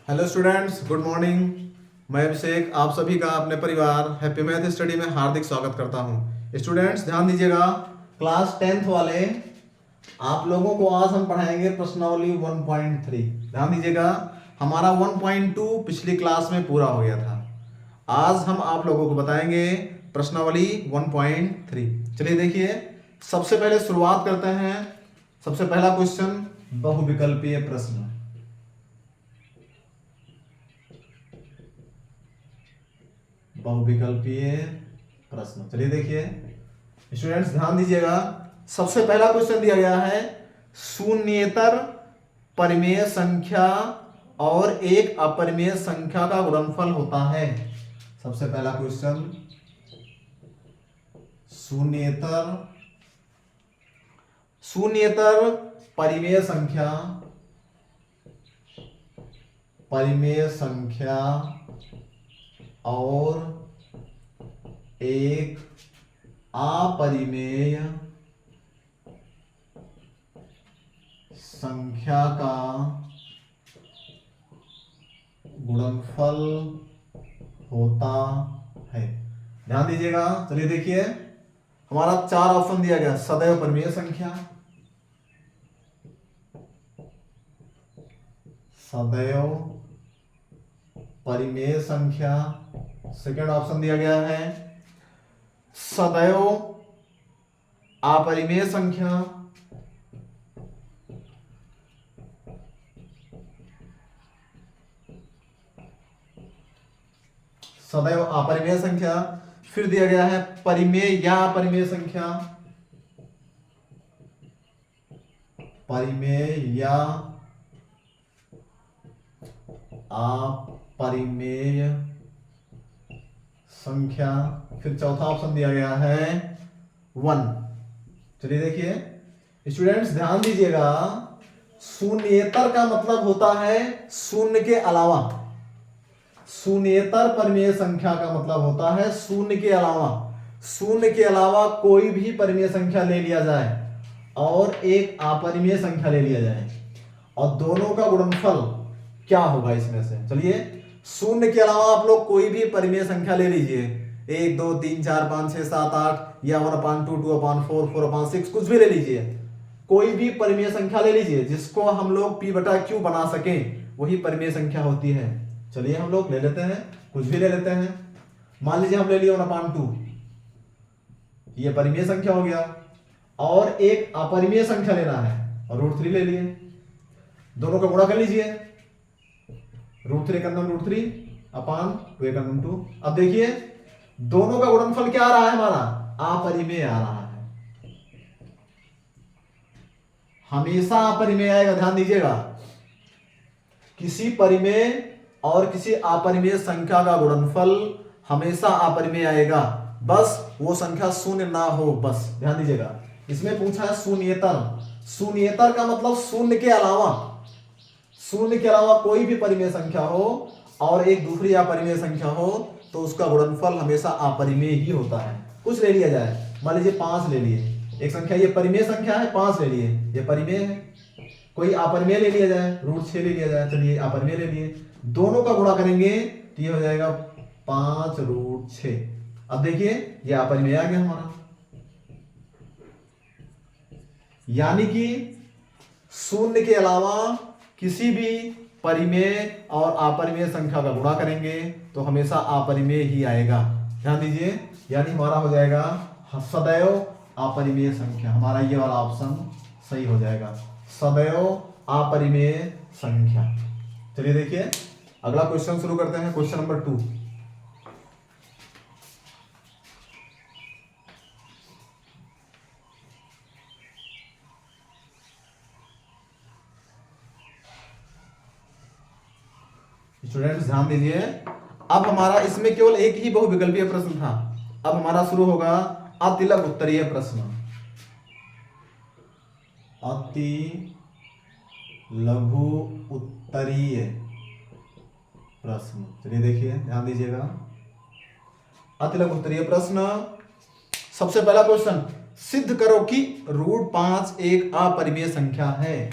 Hello students, good morning. मैं अभिषेक आप सभी का अपने परिवार हैप्पी मैथ स्टडी में हार्दिक स्वागत करता हूं। स्टूडेंट्स ध्यान दीजिएगा, क्लास 10th वाले आप लोगों को आज हम पढ़ाएंगे प्रश्नावली 1.3। ध्यान दीजिएगा, हमारा 1.2 पिछली क्लास में पूरा हो गया था। आज हम आप लोगों को बताएंगे प्रश्नावली 1.3। चलिए देखिए, सबसे पहले शुरुआत करते हैं। सबसे पहला क्वेश्चन, बहुविकल्पीय प्रश्न। बहुविकल्पीय प्रश्न, चलिए देखिए स्टूडेंट्स ध्यान दीजिएगा। सबसे पहला क्वेश्चन दिया गया है, शून्येतर परिमेय संख्या और एक अपरिमेय संख्या का गुणनफल होता है। सबसे पहला क्वेश्चन, शून्येतर परिमेय संख्या और एक अपरिमेय संख्या का गुणनफल होता है। ध्यान दीजिएगा, चलिए देखिए, हमारा 4 ऑप्शन दिया गया। सदैव परिमेय संख्या, सदैव परिमेय संख्या। सेकेंड ऑप्शन दिया गया है सदैव अपरिमेय संख्या। सदैव अपरिमेय संख्या। फिर दिया गया है परिमेय या अपरिमेय संख्या, परिमेय या अपरिमेय संख्या। फिर चौथा ऑप्शन दिया गया है 1। चलिए देखिए स्टूडेंट्स ध्यान दीजिएगा, शून्येतर का मतलब होता है शून्य के अलावा। शून्येतर परिमेय संख्या का मतलब होता है शून्य के अलावा। शून्य के अलावा कोई भी परिमेय संख्या ले लिया जाए और एक अपरिमेय संख्या ले लिया जाए और दोनों का गुणनफल क्या होगा इसमें से। चलिए, शून्य के अलावा आप लोग कोई भी परिमेय संख्या ले लीजिए, 1 2 3 4 5 6 7 8 या 1/2 2/4 4/6 कुछ भी ले लीजिए। कोई भी परिमेय संख्या ले लीजिए जिसको हम लोग p/q बना सकें, वही परिमेय संख्या होती है। चलिए हम लोग ले लेते हैं, कुछ भी ले लेते हैं। मान लीजिए हम ले लिए 1/2, ये परिमेय संख्या हो गया, और एक अपरिमेय संख्या लेना है और √3 ले लिए। दोनों का गुणा कर लीजिए, √3 का अंदर √3 अपान 2 का अंदर 2। अब देखिए दोनों का गुणनफल क्या आ रहा है, हमारा अपरिमेय आ रहा है। हमेशा अपरिमेय आएगा, ध्यान दीजिएगा। किसी परिमेय और किसी अपरिमेय संख्या का गुणनफल हमेशा अपरिमेय आएगा, बस वो संख्या शून्य ना हो, बस ध्यान दीजिएगा। इसमें पूछा है शून्येतर। शून्येतर का मतलब शून्य के अलावा, शून्य के अलावा कोई भी परिमेय संख्या हो और एक दूसरी अपरिमेय संख्या हो तो उसका गुणनफल हमेशा अपरिमेय ही होता है। कुछ ले लिया जाए, मान लीजिए 5 ले लिए, एक संख्या ये परिमेय संख्या है, 5 ले लिए, ये परिमेय है। कोई अपरिमेय ले लिया जाए, √6 ले लिया जाए, चलिए अपरिमेय ले लिए, दोनों का गुणा करेंगे तो ये हो जाएगा 5√6। अब देखिए ये अपरिमेय आ गया हमारा, यानी कि शून्य के अलावा किसी भी परिमेय और अपरिमेय संख्या का गुणा करेंगे तो हमेशा अपरिमेय ही आएगा। ध्यान दीजिए, यानी हमारा हो जाएगा सदैव अपरिमेय संख्या। हमारा ये वाला ऑप्शन सही हो जाएगा, सदैव अपरिमेय संख्या। चलिए देखिए अगला क्वेश्चन शुरू करते हैं, क्वेश्चन नंबर 2। स्टूडेंट्स ध्यान दीजिए, अब हमारा इसमें केवल एक ही बहुविकल्पीय प्रश्न था। अब हमारा शुरू होगा अतिलघु उत्तरीय प्रश्न। अति लघु उत्तरीय प्रश्न, चलिए देखिए ध्यान दीजिएगा। अतिलघु उत्तरीय प्रश्न, सबसे पहला क्वेश्चन, सिद्ध करो कि √5 एक अपरिमेय संख्या है।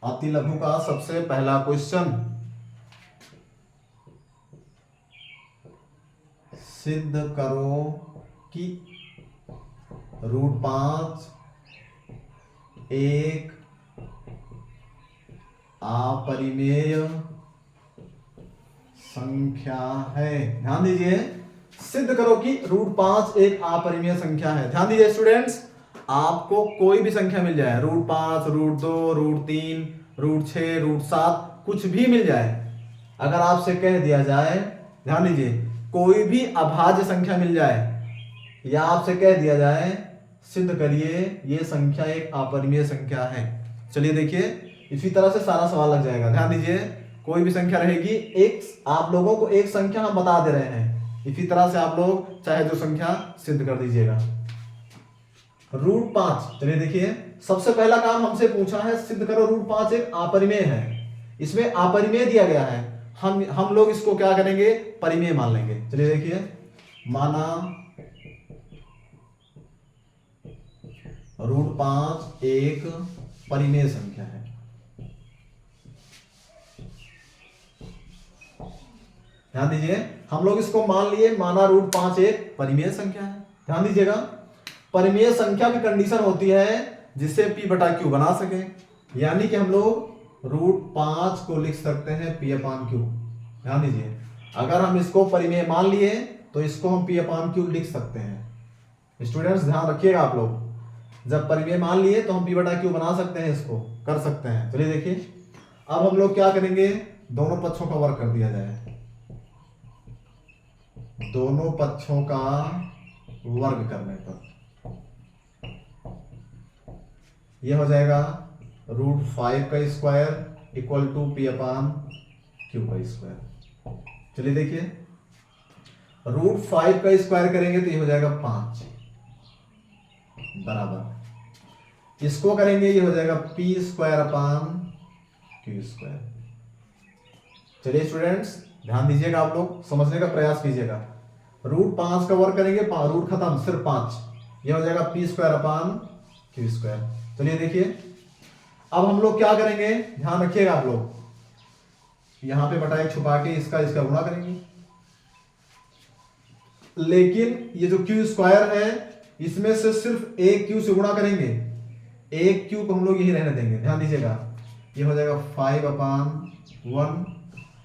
अतिलघु का सबसे पहला क्वेश्चन, सिद्ध करो कि √5 एक अपरिमेय संख्या है। ध्यान दीजिए, सिद्ध करो कि √5 एक अपरिमेय संख्या है। ध्यान दीजिए स्टूडेंट्स, आपको कोई भी संख्या मिल जाए, √5, √2, √3, √6, √7, कुछ भी मिल जाए, अगर आपसे कह दिया जाए, ध्यान दीजिए, कोई भी अभाज्य संख्या मिल जाए या आपसे कह दिया जाए सिद्ध करिए ये संख्या एक अपरिमेय संख्या है, चलिए देखिए इसी तरह से सारा सवाल लग जाएगा। ध्यान दीजिए, कोई भी संख्या रहेगी, एक आप लोगों को एक संख्या हम बता दे रहे हैं, इसी तरह से आप लोग चाहे जो संख्या सिद्ध कर दीजिएगा। √5, चलिए देखिए, सबसे पहला काम हमसे पूछा है सिद्ध करो √5 एक अपरिमेय है। इसमें अपरिमेय दिया गया है, हम लोग इसको क्या करेंगे, परिमेय मान लेंगे। चलिए देखिए, माना √5 एक परिमेय संख्या है। ध्यान दीजिए, हम लोग इसको मान लिए, माना √5 एक परिमेय संख्या है। ध्यान दीजिएगा, परिमेय संख्या की कंडीशन होती है जिसे P/Q बना सके, यानी कि हम लोग √5 को लिख सकते हैं P/Q। ध्यान दीजिए, अगर हम इसको परिमेय मान लिए तो इसको हम P/Q लिख सकते हैं। स्टूडेंट्स ध्यान रखिएगा, आप लोग जब परिमेय मान लिए तो हम P/Q बना सकते हैं, इसको कर सकते हैं। चलिए देखिए, अब हम लोग क्या करेंगे, दोनों पक्षों का वर्ग कर दिया जाए, दोनों पक्षों का वर्ग करने पर यह हो जाएगा √5 का स्क्वायर इक्वल टू P/Q का स्क्वायर। चलिए देखिए, √5 का स्क्वायर करेंगे तो ये हो जाएगा 5 बराबर, इसको करेंगे ये हो जाएगा P² Q²। चलिए स्टूडेंट्स ध्यान दीजिएगा, आप लोग समझने का प्रयास कीजिएगा। √5 का वर्ग करेंगे, रूट खत्म, सिर्फ 5, यह हो जाएगा P² Q²। चलिए देखिए, अब हम लोग क्या करेंगे, ध्यान रखिएगा आप लोग, यहां पे बटा एक छुपा के इसका गुणा करेंगे, लेकिन ये जो Q² है इसमें से सिर्फ एक Q से गुणा करेंगे, एक Q को हम लोग यही रहने देंगे। ध्यान दीजिएगा, ये हो जाएगा 5/1,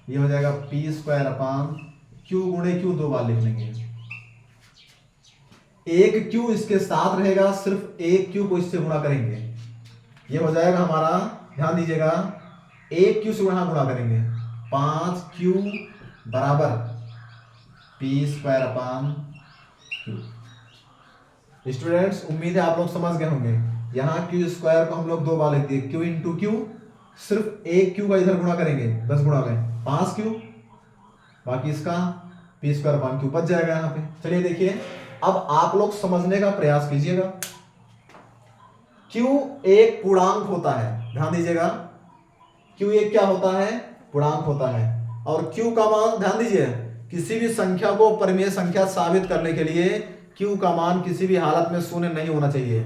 ये हो जाएगा P² गुणे Q, दो बार लिख लेंगे, एक Q इसके साथ रहेगा, सिर्फ एक Q को इससे गुणा करेंगे, ये हो जाएगा हमारा, ध्यान दीजिएगा, एक Q से गुणा करेंगे, 5Q बराबर P² स्टूडेंट्स उम्मीद है आप लोग समझ गए होंगे। यहां Q² को हम लोग दो बार लिख दिए, Q इंटू Q, सिर्फ एक Q का इधर गुणा करेंगे, 10 गुणा में 5Q, बाकी इसका P² बच जाएगा यहाँ पे। चलिए देखिए, अब आप लोग समझने का प्रयास कीजिएगा। Q एक पूर्णांक होता है, ध्यान दीजिएगा, Q एक क्या होता है, पूर्णांक होता है, और Q का मान, ध्यान दीजिए, किसी भी संख्या को परिमेय संख्या साबित करने के लिए Q का मान किसी भी हालत में शून्य नहीं होना चाहिए।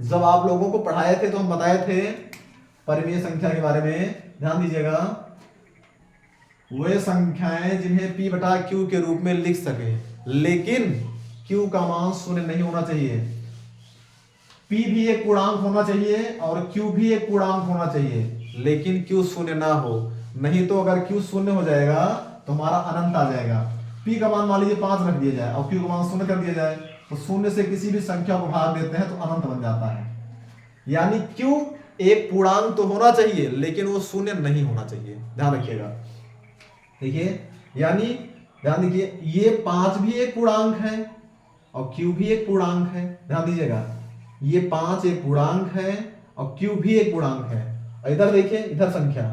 जब आप लोगों को पढ़ाए थे तो हम बताए थे परिमेय संख्या के बारे में, ध्यान दीजिएगा, वे संख्याएं जिन्हें P/Q के रूप में लिख सके, लेकिन Q का मान शून्य नहीं होना चाहिए। P भी एक पूर्णांक होना चाहिए और Q भी एक पूर्णांक होना चाहिए, लेकिन Q शून्य ना हो, नहीं तो अगर Q शून्य हो जाएगा तो हमारा अनंत आ जाएगा। P का मान लीजिए 5 रख दिया जाए और Q का मान शून्य कर दिया जाए, तो शून्य से किसी भी संख्या को भाग देते हैं तो अनंत बन जाता है। यानी Q एक पूर्णांक तो होना चाहिए लेकिन वो शून्य नहीं होना चाहिए, ध्यान रखिएगा। देखिए, यानी ध्यान दीजिए, ये 5 भी एक पूर्णांक है और Q भी एक पूर्णांक है, ध्यान दीजिएगा, ये 5 एक पूर्णांक है और Q भी एक पूर्णांक है। इधर देखिए, इधर संख्या,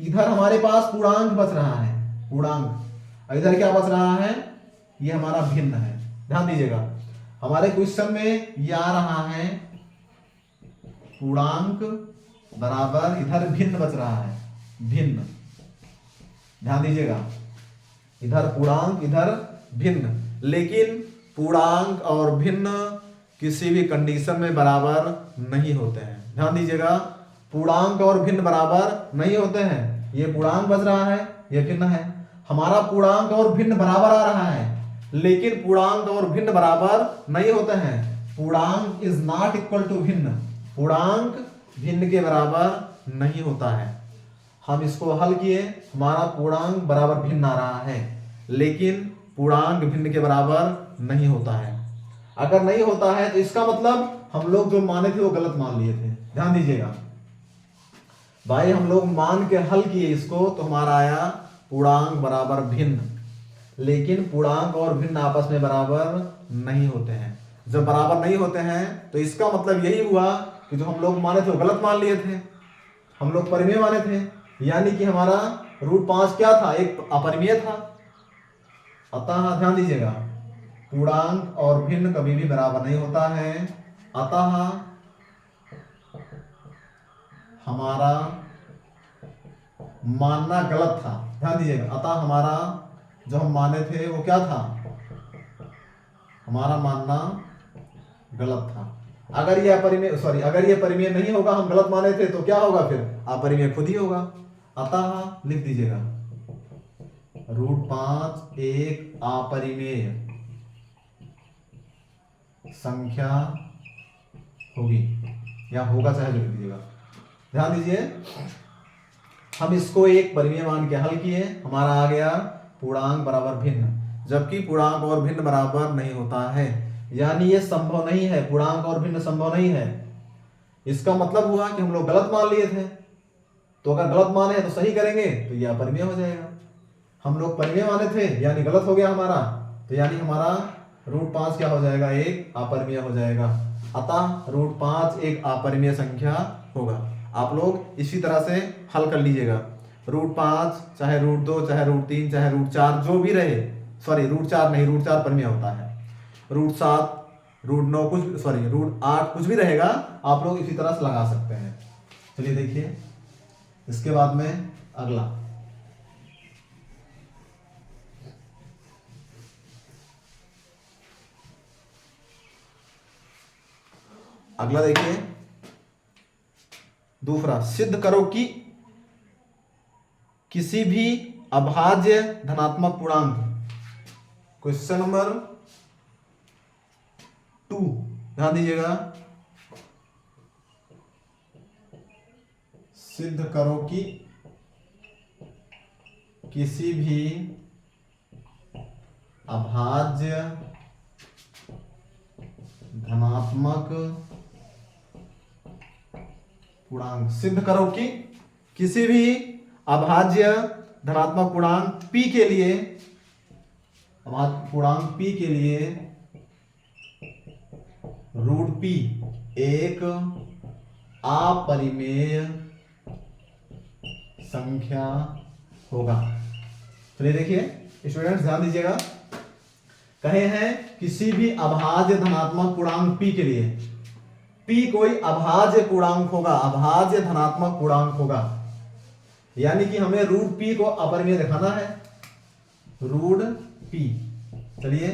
इधर हमारे पास पूर्णांक बच रहा है, पूर्णांक, इधर क्या बच रहा है, ये हमारा भिन्न है। ध्यान दीजिएगा, हमारे क्वेश्चन में ये आ रहा है पूर्णांक बराबर, इधर भिन्न बच रहा है, भिन्न, ध्यान दीजिएगा, इधर पूर्णांक इधर भिन्न, लेकिन पूर्णांक और भिन्न किसी भी कंडीशन में बराबर नहीं होते हैं। ध्यान दीजिएगा, पूर्णांक और भिन्न बराबर नहीं होते हैं। ये पूर्णांक बच रहा है, ये भिन्न है। हमारा पूर्णांक और भिन्न बराबर आ रहा है, लेकिन पूर्णांक और भिन्न बराबर नहीं होते हैं। पूर्णांक इज नॉट इक्वल टू भिन्न, पूर्णांक भिन्न के बराबर नहीं होता है। हम इसको हल किए, हमारा पूर्णांक बराबर भिन्न आ रहा है, लेकिन पूर्णांक भिन्न के बराबर नहीं होता है। अगर नहीं होता है तो इसका मतलब हम लोग जो माने थे वो गलत मान लिए थे। ध्यान दीजिएगा भाई, हम लोग मान के हल किए इसको तो हमारा आया पूर्णांक बराबर भिन्न, लेकिन पूर्णांक और भिन्न आपस में बराबर नहीं होते हैं। जब बराबर नहीं होते हैं तो इसका मतलब यही हुआ कि जो हम लोग माने थे वो गलत मान लिए थे, हम लोग परिमेय माने थे। यानी कि हमारा √5 क्या था, एक अपरिमेय था। अतः ध्यान दीजिएगा, पूर्णांक और भिन्न कभी भी बराबर नहीं होता है, अतः हमारा मानना गलत था। ध्यान दीजिएगा, अतः हमारा जो हम माने थे वो क्या था, हमारा मानना गलत था। अगर ये परिमेय नहीं होगा, हम गलत माने थे तो क्या होगा, फिर अपरिमेय खुद ही होगा। अतः लिख दीजिएगा √5 एक अपरिमेय संख्या होगी, या होगा, चाहे जो लिख दीजिएगा। ध्यान दीजिए, हम इसको एक परिमेय मान के हल किए, हमारा आ गया पूर्णांक बराबर भिन्न, जबकि पूर्णांक और भिन्न बराबर नहीं होता है। यानी ये संभव नहीं है, पूर्णांक और भिन्न संभव नहीं है। इसका मतलब हुआ कि हम लोग गलत मान लिए थे, तो अगर गलत माने तो सही करेंगे तो यह अपरिमेय हो जाएगा। हम लोग परिमेय माने थे यानी गलत हो गया हमारा, तो यानी हमारा √5 क्या हो जाएगा, एक अपरिमेय हो जाएगा। अतः √5 एक अपरिमेय संख्या होगा। आप लोग इसी तरह से हल कर लीजिएगा। √5 चाहे √2 चाहे √3 चाहे √4 जो भी रहे, सॉरी √4 नहीं, √4 परिमेय होता है, √7 √9 कुछ, सॉरी √8 कुछ भी रहेगा, आप लोग इसी तरह से लगा सकते हैं। चलिए देखिए, इसके बाद में अगला देखिए, दूसरा, सिद्ध करो कि किसी भी अभाज्य धनात्मक पूर्णांक, क्वेश्चन नंबर 2, ध्यान दीजिएगा, सिद्ध करो कि किसी भी अभाज्य धनात्मक पूर्णांक, सिद्ध करो कि किसी भी अभाज्य धनात्मक पूर्णांक p के लिए, पूर्णांक p के लिए √p एक अपरिमेय संख्या होगा। चलिए देखिए स्टूडेंट्स, ध्यान दीजिएगा, कहे हैं किसी भी अभाज्य धनात्मक पूर्णांक p के लिए, p कोई अभाज्य पूर्णांक होगा, अभाज्य धनात्मक पूर्णांक होगा, यानी कि हमें √p को अपरिमेय दिखाना है, √p। चलिए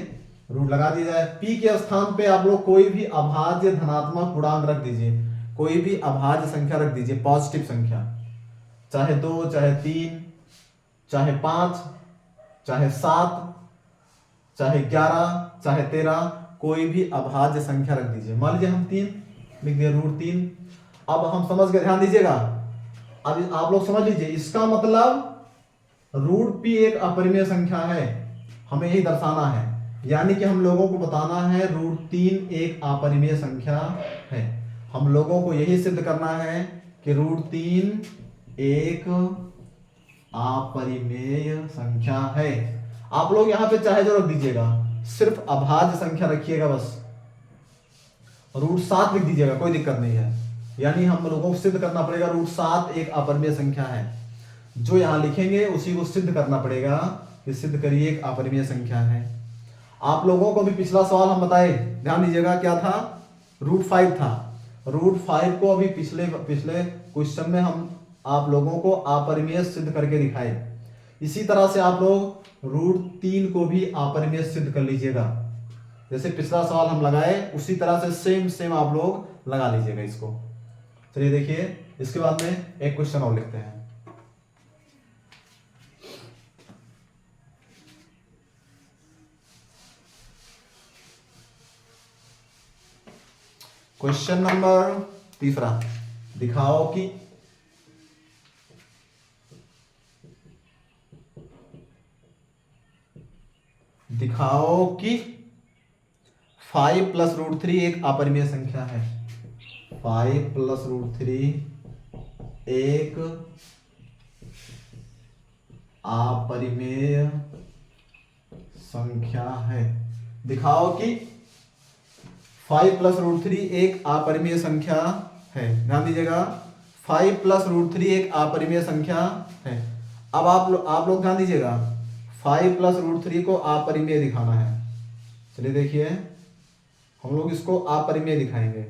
रूट लगा दिया जाए, p के स्थान पे आप लोग कोई भी अभाज्य धनात्मक पूर्णांक रख दीजिए, कोई भी अभाज्य संख्या रख दीजिए, पॉजिटिव संख्या, चाहे 2 चाहे 3 चाहे 5 चाहे 7 चाहे 11 चाहे 13, कोई भी अभाज्य संख्या रख दीजिए। मान लीजिए हम 3 लिख दिया, √3। अब हम समझ गए, ध्यान दीजिएगा, अब आप लोग समझ लीजिए, इसका मतलब √p एक अपरिमेय संख्या है, हमें यही दर्शाना है, यानी कि हम लोगों को बताना है √3 एक अपरिमेय संख्या है। हम लोगों को यही सिद्ध करना है कि √3 एक अपरिमेय संख्या है। आप लोग यहां पे चाहे जो रख दीजिएगा, सिर्फ अभाज्य संख्या रखिएगा, बस √7 लिख दीजिएगा, कोई दिक्कत नहीं है। यानी हम लोगों को सिद्ध करना पड़ेगा √7 एक अपरिमेय संख्या है, जो यहां लिखेंगे उसी को सिद्ध करना पड़ेगा कि सिद्ध करिए एक अपरिमेय संख्या है। आप लोगों को भी पिछला सवाल हम बताए, ध्यान दीजिएगा, क्या था, √5 था, √5 को अभी पिछले क्वेश्चन में हम आप लोगों को अपरिमेय सिद्ध करके दिखाए। इसी तरह से आप लोग √3 को भी अपरिमेय सिद्ध कर लीजिएगा, जैसे पिछला सवाल हम लगाए उसी तरह से सेम आप लोग लगा लीजिएगा इसको। चलिए देखिए, इसके बाद में एक क्वेश्चन और लिखते हैं। क्वेश्चन नंबर 3, दिखाओ कि दिखाओ कि 5 + √3 एक अपरिमेय संख्या है। 5 + √3 एक अपरिमेय संख्या है। दिखाओ कि 5 + √3 एक अपरिमेय संख्या है। ध्यान दीजिएगा, 5 + √3 एक अपरिमेय संख्या है। अब आप लोग ध्यान दीजिएगा, 5 + √3 को अपरिमेय दिखाना है। चलिए देखिए, हम लोग इसको अपरिमेय दिखाएंगे।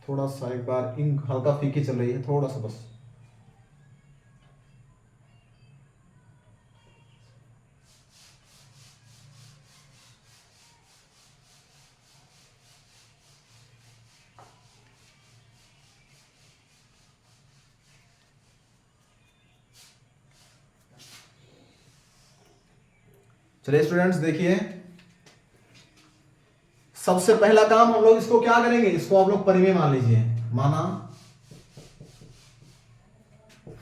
थोड़ा सा एक बार इंक हल्का फीकी चल रही है, थोड़ा सा बस। चलिए स्टूडेंट्स देखिए, सबसे पहला काम हम लोग इसको क्या करेंगे, इसको आप लोग परिमेय मान लीजिए। माना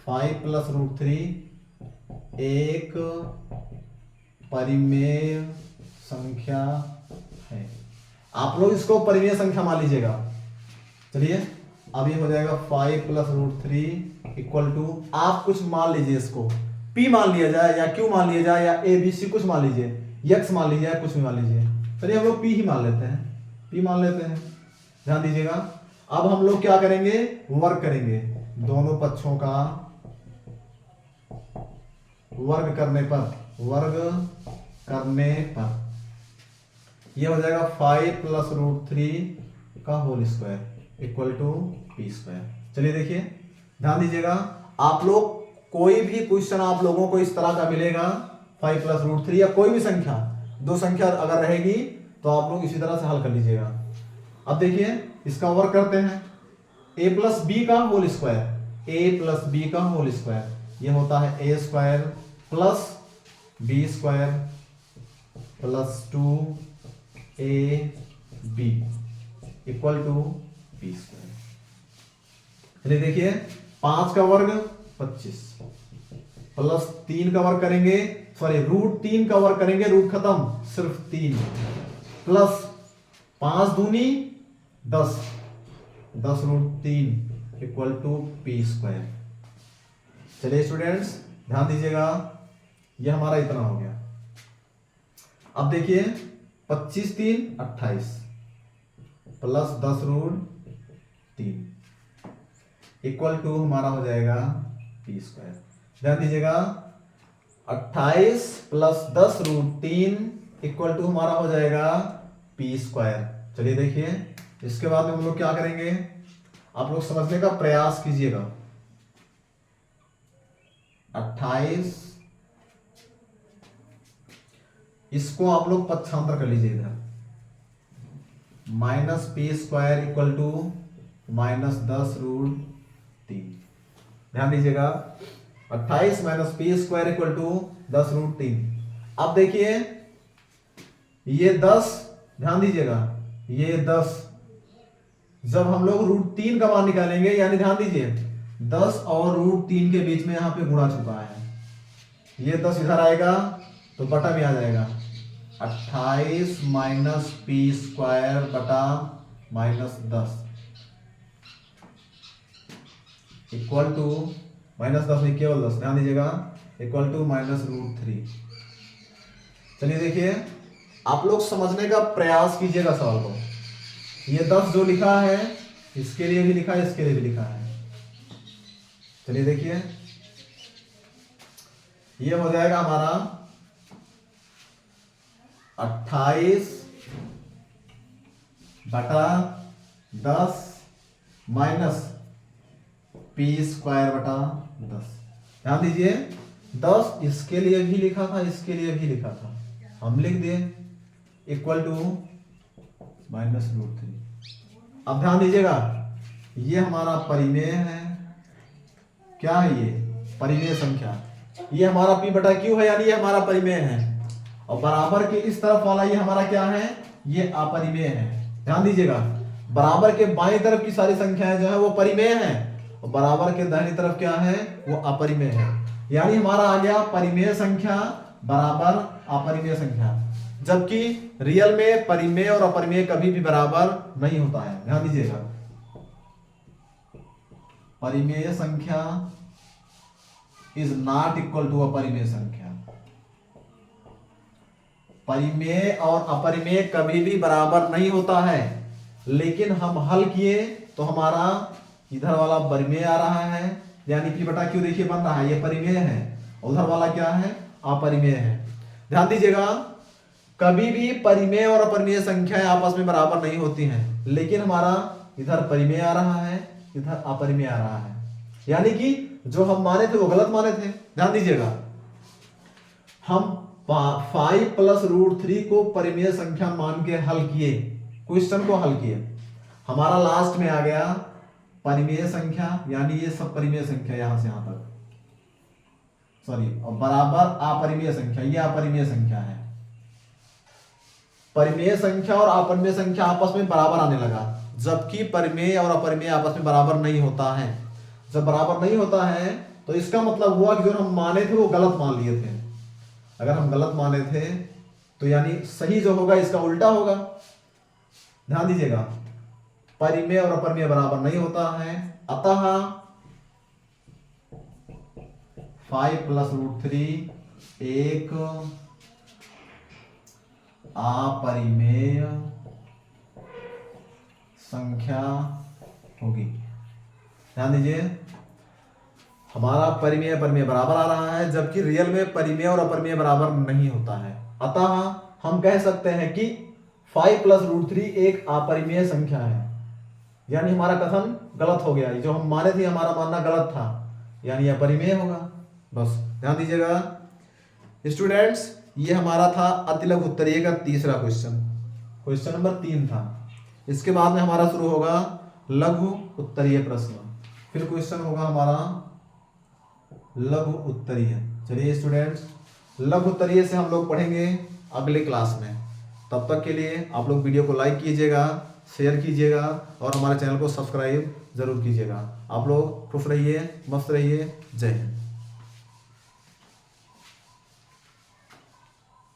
5 + √3 एक परिमेय संख्या है। आप लोग इसको परिमेय संख्या मान लीजिएगा। चलिए अब ये हो जाएगा 5 + √3 इक्वल टू, आप कुछ मान लीजिए, इसको P मान लिया जाए या Q मान लिया जाए या ABC कुछ मान लीजिए, X मान लीजिए, कुछ भी मान लीजिए। चलिए हम लोग P ही मान लेते हैं, P मान लेते हैं। ध्यान दीजिएगा, अब हम लोग क्या करेंगे, वर्ग करेंगे। दोनों पक्षों का वर्ग करने पर ये हो जाएगा 5 + √3 का whole square equal to P²। चलिए देखिए, ध्यान दीजिएगा, आप लोग कोई भी क्वेश्चन आप लोगों को इस तरह का मिलेगा, 5 + √3 या कोई भी संख्या, दो संख्या अगर रहेगी तो आप लोग इसी तरह से हल कर लीजिएगा। अब देखिए इसका वर्ग करते हैं, a + b का होल स्क्वायर, a + b का होल स्क्वायर ये होता है a² + b² + 2ab equal to b²। चलिए देखिए, 5 का वर्ग 25 प्लस 3 का वर्ग करेंगे, सॉरी √3 का वर्ग करेंगे, रूट खत्म, सिर्फ 3 प्लस 5 दूनी 10, 10 √3 इक्वल टू p²। चलिए स्टूडेंट्स ध्यान दीजिएगा, यह हमारा इतना हो गया। अब देखिए 25 3 28 प्लस 10 √3 इक्वल टू हमारा हो जाएगा p²। ध्यान दीजिएगा, 28 प्लस 10 √3 इक्वल टू हमारा हो जाएगा p²। चलिए देखिए, इसके बाद हम लोग क्या करेंगे, आप लोग समझने का प्रयास कीजिएगा। 28 इसको आप लोग पक्षांतर कर लीजिए इधर, -p² इक्वल टू -10 √3। ध्यान दीजिएगा, 28 -p² इक्वल टू 10 √3। अब देखिए ये 10, ध्यान दीजिएगा ये 10 जब हम लोग √3 का मान निकालेंगे, यानी ध्यान दीजिए 10 और √3 के बीच में यहां पे गुणा छुपा है, ये 10 इधर आएगा तो बटा में आ जाएगा, 28 -p² बटा -10 इक्वल टू -10 नहीं केवल 10, ध्यान दीजिएगा, इक्वल टू -√3। चलिए देखिए, आप लोग समझने का प्रयास कीजिएगा सवाल को। ये 10 जो लिखा है इसके लिए भी लिखा है, इसके लिए भी लिखा है। चलिए देखिए, ये हो जाएगा हमारा 28 बटा 10 माइनस p² बटा 10। ध्यान दीजिए, 10 इसके लिए भी लिखा था, इसके लिए भी लिखा था, हम लिख दिए इक्वल टू -√3। अब ध्यान दीजिएगा, ये हमारा परिमेय है, क्या है ये, परिमेय संख्या। ये हमारा P बटा Q है, यानी ये हमारा परिमेय है। और बराबर के इस तरफ वाला ये हमारा क्या है, ये अपरिमेय है। ध्यान दीजिएगा, बराबर के बाएं तरफ की सारी संख्याएं जो है वो परिमेय है, और बराबर के दाहिनी तरफ क्या है, वो अपरिमेय है। यानी हमारा आ गया परिमेय संख्या बराबर अपरिमेय संख्या। जबकि रियल में परिमेय और अपरिमेय कभी भी बराबर नहीं होता है। ध्यान दीजिएगा, परिमेय संख्या इज नॉट इक्वल टू अपरिमेय संख्या। परिमेय और अपरिमेय कभी भी बराबर नहीं होता है। लेकिन हम हल किए तो हमारा इधर वाला परिमेय आ रहा है, यानी P बटा Q देखिए बन रहा है, ये परिमेय है, उधर वाला क्या है, अपरिमेय है। ध्यान दीजिएगा, कभी भी परिमेय और अपरिमेय संख्याएं आपस में बराबर नहीं होती हैं। लेकिन हमारा इधर परिमेय आ रहा है, इधर अपरिमेय आ रहा है, यानी कि जो हम माने थे वो गलत माने थे। ध्यान दीजिएगा, हम 5 प्लस रूट 3 को परिमेय संख्या मान के हल किए, क्वेश्चन को हल किए। हमारा लास्ट में आ गया परिमेय संख्या, यानी ये सब परिमेय संख्या यहां से यहां तक, सॉरी, और बराबर अपरिमेय संख्या, ये अपरिमेय संख्या है। परिमेय संख्या और अपरिमेय संख्या आपस में बराबर आने लगा, जबकि परिमेय और अपरिमेय आपस में बराबर नहीं होता है। जब बराबर नहीं होता है तो इसका मतलब हुआ कि जो हम माने थे वो गलत मान लिए थे। अगर हम गलत माने थे तो यानी सही जो होगा इसका उल्टा होगा। ध्यान दीजिएगा, परिमेय और अपरिमेय बराबर नहीं होता है, अतः 5 प्लस रूट 3 एक अपरिमेय संख्या होगी। ध्यान दीजिए, हमारा परिमेय परिमेय बराबर आ रहा है, जबकि रियल में परिमेय और अपरिमेय बराबर नहीं होता है। अतः हम कह सकते हैं कि 5 प्लस रूट 3 एक अपरिमेय संख्या है, यानी हमारा कथन गलत हो गया। जो हम माने थे हमारा मानना गलत था, यानी अपरिमेय होगा। बस ध्यान दीजिएगा स्टूडेंट्स, ये हमारा था अतिलघु उत्तरीय का तीसरा क्वेश्चन, क्वेश्चन नंबर 3 था। इसके बाद में हमारा शुरू होगा लघु उत्तरीय प्रश्न, फिर क्वेश्चन होगा हमारा लघु उत्तरीय। चलिए स्टूडेंट्स, लघु उत्तरीय से हम लोग पढ़ेंगे अगले क्लास में। तब तक के लिए आप लोग वीडियो को लाइक कीजिएगा, शेयर कीजिएगा और हमारे चैनल को सब्सक्राइब जरूर कीजिएगा। आप लोग खुश रहिए, मस्त रहिए। जय हिंद।